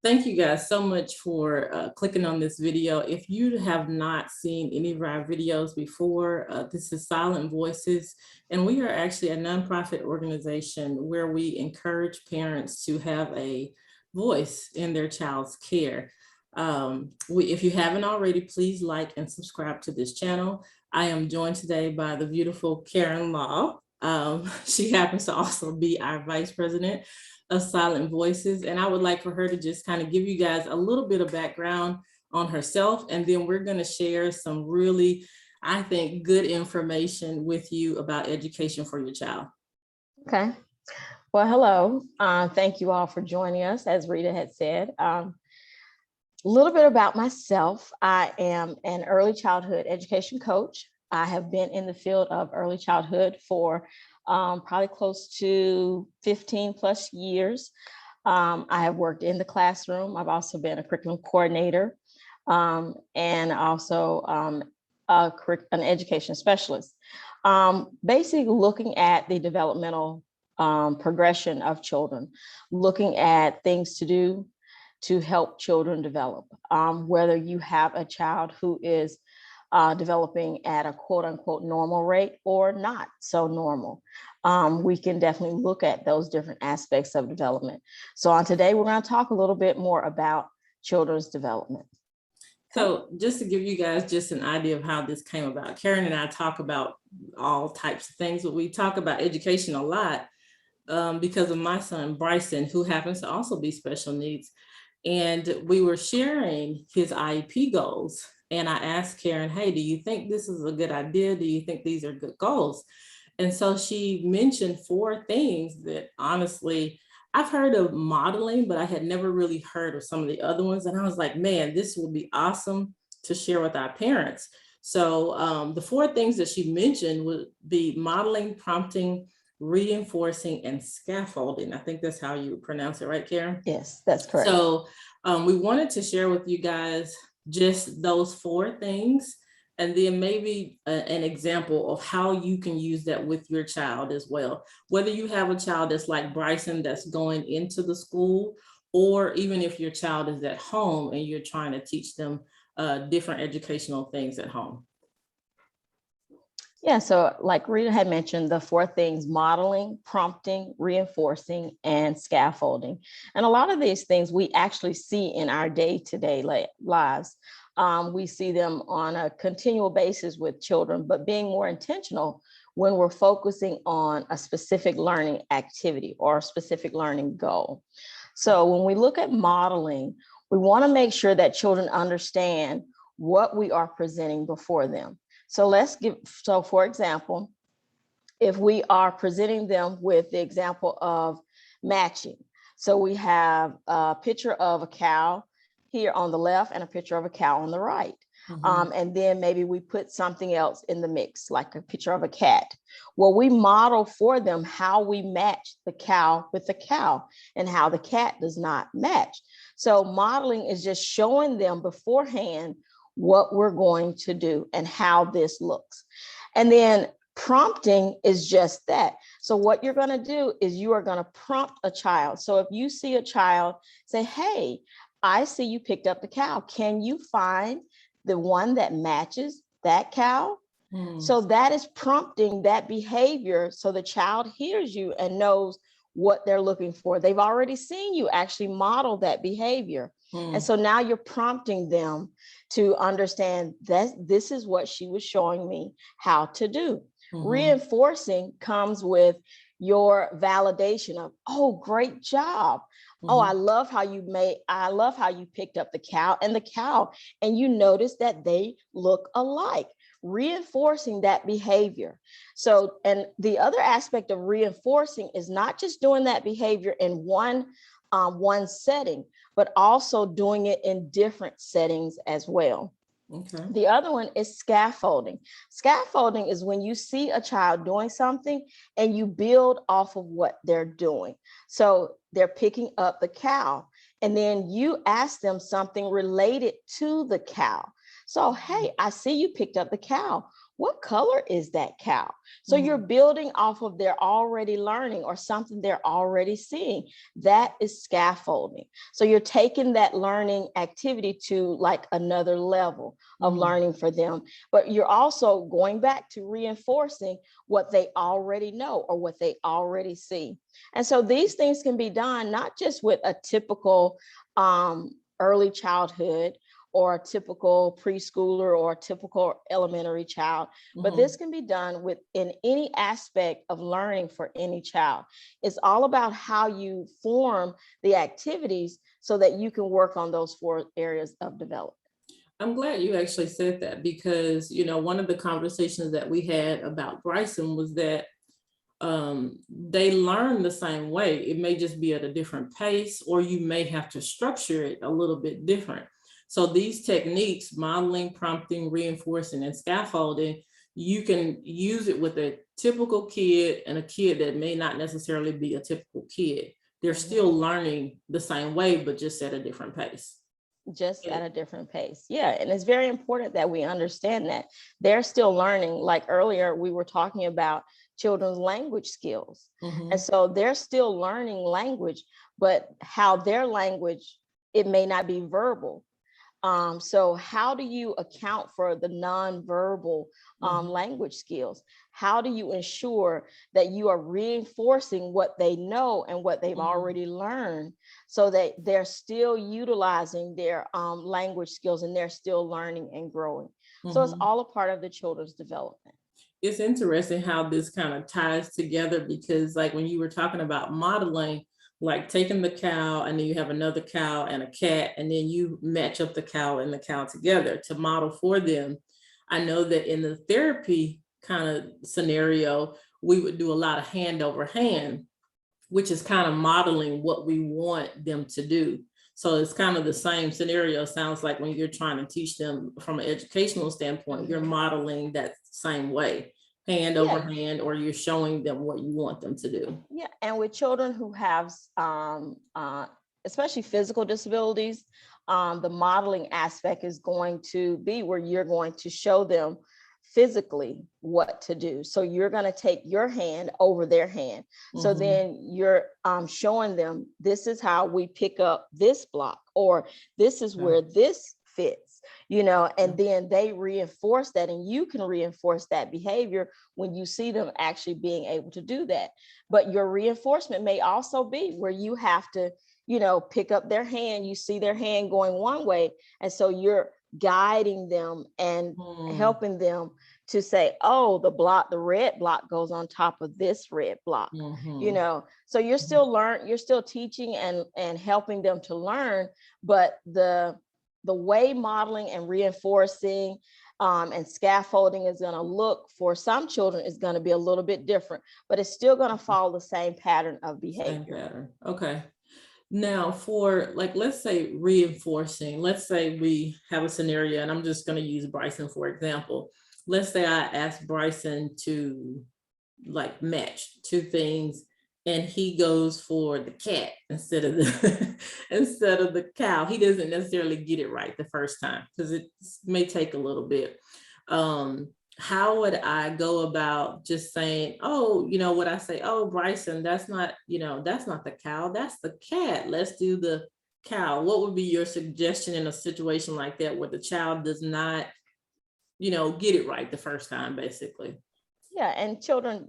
Thank you guys so much for clicking on this video. If you have not seen any of our videos before, this is Silent Voices, and we are actually a nonprofit organization where we encourage parents to have a voice in their child's care. If you haven't already, please like and subscribe to this channel. I am joined today by the beautiful Karen Law. She happens to also be our Vice President of Silent Voices. And I would like for her to just kind of give you guys a little bit of background on herself. And then we're going to share some really, I think, good information with you about education for your child. Okay. Well, hello. Thank you all for joining us. As Rita had said, a little bit about myself. I am an early childhood education coach. I have been in the field of early childhood for probably close to 15 plus years. I have worked in the classroom. I've also been a curriculum coordinator and also an education specialist. Basically looking at the developmental progression of children, looking at things to do to help children develop, whether you have a child who is developing at a quote unquote normal rate or not so normal. We can definitely look at those different aspects of development. So on today, we're going to talk a little bit more about children's development. So just to give you guys just an idea of how this came about, Karen and I talk about all types of things, but we talk about education a lot because of my son, Bryson, who happens to also be special needs. And we were sharing his IEP goals. And I asked Karen, hey, do you think this is a good idea? Do you think these are good goals? And so she mentioned 4 things that honestly, I've heard of modeling, but I had never really heard of some of the other ones. And I was like, man, this will be awesome to share with our parents. So the 4 things that she mentioned would be modeling, prompting, reinforcing, and scaffolding. I think that's how you pronounce it, right, Karen? Yes, that's correct. So we wanted to share with you guys just those 4 things, and then maybe an example of how you can use that with your child as well. Whether you have a child that's like Bryson that's going into the school, or even if your child is at home and you're trying to teach them different educational things at home. Yeah, so like Rita had mentioned, the 4 things: modeling, prompting, reinforcing, and scaffolding. And a lot of these things we actually see in our day-to-day lives. We see them on a continual basis with children, but being more intentional when we're focusing on a specific learning activity or a specific learning goal. So when we look at modeling, we want to make sure that children understand what we are presenting before them. So for example, if we are presenting them with the example of matching. So we have a picture of a cow here on the left and a picture of a cow on the right. Mm-hmm. And then maybe we put something else in the mix, like a picture of a cat. Well, we model for them how we match the cow with the cow and how the cat does not match. So modeling is just showing them beforehand what we're going to do and how this looks. And then prompting is just that. So what you're going to do is you are going to prompt a child. So if you see a child, say, hey, I see you picked up the cow. Can you find the one that matches that cow? So that is prompting that behavior. So the child hears you and knows what they're looking for. They've already seen you actually model that behavior. And so now you're prompting them to understand that this is what she was showing me how to do. Reinforcing comes with your validation of, oh, great job. Oh, I love how you picked up the cow and the cow, and you notice that they look alike. Reinforcing that behavior. So, and the other aspect of reinforcing is not just doing that behavior in one setting, but also doing it in different settings as well. Okay. The other one is scaffolding. Scaffolding is when you see a child doing something and you build off of what they're doing. So they're picking up the cow, and then you ask them something related to the cow. So, hey, I see you picked up the cow. what color is that cow? So you're building off of their already learning or something they're already seeing. That is scaffolding. So you're taking that learning activity to like another level of learning for them, but you're also going back to reinforcing what they already know or what they already see. And so these things can be done not just with a typical early childhood or a typical preschooler or a typical elementary child, but this can be done within any aspect of learning for any child. It's all about how you form the activities so that you can work on those 4 areas of development. I'm glad you actually said that because, one of the conversations that we had about Bryson was that they learn the same way. It may just be at a different pace, or you may have to structure it a little bit different. So these techniques, modeling, prompting, reinforcing, and scaffolding, you can use it with a typical kid and a kid that may not necessarily be a typical kid. They're still learning the same way, but just at a different pace. Just at a different pace. Yeah. And it's very important that we understand that they're still learning. Like earlier, we were talking about children's language skills. And so they're still learning language, but how their language, it may not be verbal. So how do you account for the nonverbal language skills? How do you ensure that you are reinforcing what they know and what they've already learned so that they're still utilizing their language skills and they're still learning and growing? So it's all a part of the children's development. It's interesting how this kind of ties together because like when you were talking about modeling, like taking the cow and then you have another cow and a cat, and then you match up the cow and the cow together to model for them. I know that in the therapy kind of scenario, we would do a lot of hand over hand, which is kind of modeling what we want them to do. So it's kind of the same scenario. Sounds like when you're trying to teach them from an educational standpoint, you're modeling that same way, hand over hand, or you're showing them what you want them to do. Yeah, and with children who have, especially physical disabilities, the modeling aspect is going to be where you're going to show them physically what to do. So you're going to take your hand over their hand. So then you're showing them, this is how we pick up this block, or this is where this fits, and then they reinforce that, and you can reinforce that behavior when you see them actually being able to do that. But your reinforcement may also be where you have to, pick up their hand, you see their hand going one way, and so you're guiding them and helping them to say, oh, the red block goes on top of this red block, so you're still teaching and helping them to learn, but the way modeling and reinforcing and scaffolding is going to look for some children is going to be a little bit different, but it's still going to follow the same pattern of behavior. Okay. Now for like, let's say reinforcing, let's say we have a scenario, and I'm just going to use Bryson, for example. Let's say I ask Bryson to like match 2 things and he goes for the cat instead of the instead of the cow. He doesn't necessarily get it right the first time because it may take a little bit. How would I go about just saying, oh, what I say, oh, Bryson, that's not the cow, that's the cat. Let's do the cow. What would be your suggestion in a situation like that where the child does not, get it right the first time, basically? Yeah, and children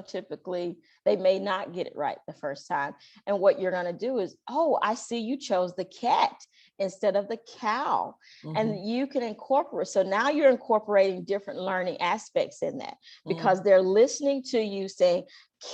typically, they may not get it right the first time. And what you're going to do is, oh, I see you chose the cat instead of the cow. And you can incorporate. So now you're incorporating different learning aspects in that because they're listening to you saying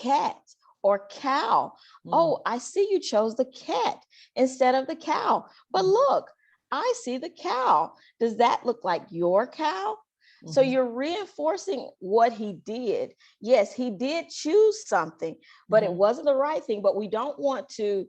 cat or cow. Oh, I see you chose the cat instead of the cow. But look, I see the cow. Does that look like your cow? So you're reinforcing what he did. Yes, he did choose something, but it wasn't the right thing. But we don't want to,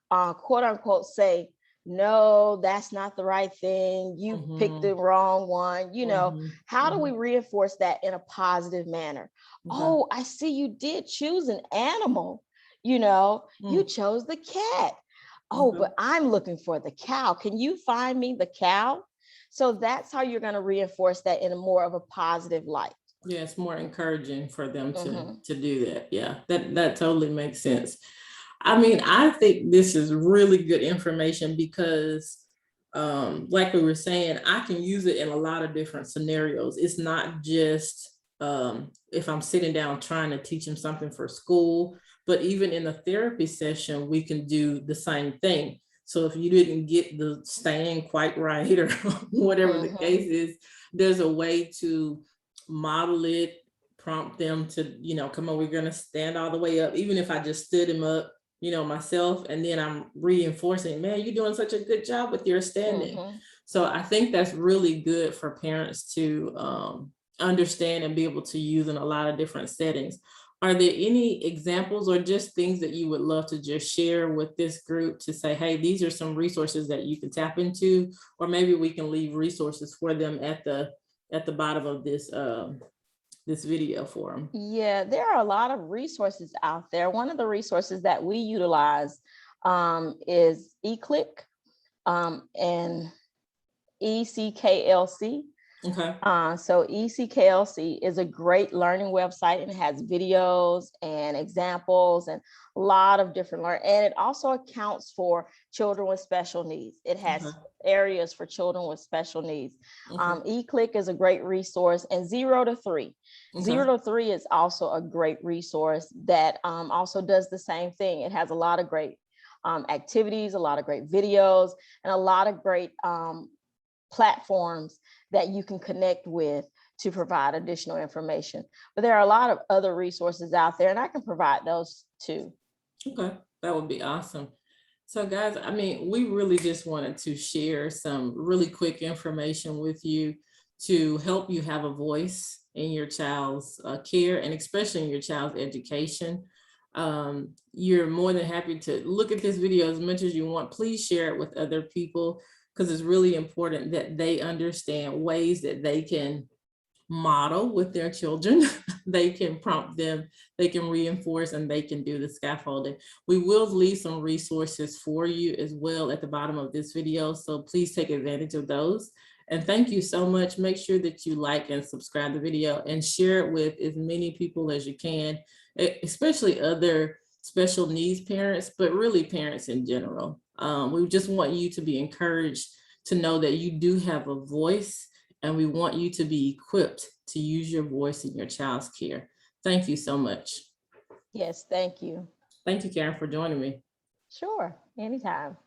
quote unquote, say, no, that's not the right thing. You picked the wrong one. How do we reinforce that in a positive manner? Oh, I see you did choose an animal. You chose the cat. Oh, but I'm looking for the cow. Can you find me the cow? So that's how you're going to reinforce that in a more of a positive light. Yeah, it's more encouraging for them Mhm. to do that. Yeah, that totally makes sense. I mean, I think this is really good information because like we were saying, I can use it in a lot of different scenarios. It's not just if I'm sitting down trying to teach them something for school, but even in a therapy session, we can do the same thing. So if you didn't get the stand quite right or whatever the Mhm. case is, there's a way to model it, prompt them to, come on, we're going to stand all the way up. Even if I just stood him up, myself, and then I'm reinforcing, man, you're doing such a good job with your standing. Mhm. So I think that's really good for parents to understand and be able to use in a lot of different settings. Are there any examples or just things that you would love to just share with this group to say, hey, these are some resources that you can tap into, or maybe we can leave resources for them at the bottom of this video for them? Yeah, there are a lot of resources out there. One of the resources that we utilize is eClick and ECKLC. Okay. So ECKLC is a great learning website and it has videos and examples and a lot of different learn. And it also accounts for children with special needs. It has Okay. areas for children with special needs. Okay. eClick is a great resource, and 0 to 3. Okay. 0 to 3 is also a great resource that also does the same thing. It has a lot of great activities, a lot of great videos, and a lot of great platforms that you can connect with to provide additional information. But there are a lot of other resources out there, and I can provide those too. Okay, that would be awesome. So guys, I mean, we really just wanted to share some really quick information with you to help you have a voice in your child's care, and especially in your child's education. You're more than happy to look at this video as much as you want. Please share it with other people because it's really important that they understand ways that they can model with their children. They can prompt them, they can reinforce, and they can do the scaffolding. We will leave some resources for you as well at the bottom of this video, so please take advantage of those. And thank you so much. Make sure that you like and subscribe the video and share it with as many people as you can, especially other special needs parents, but really parents in general. We just want you to be encouraged to know that you do have a voice, and we want you to be equipped to use your voice in your child's care. Thank you so much. Yes, thank you. Thank you, Karen, for joining me. Sure, anytime.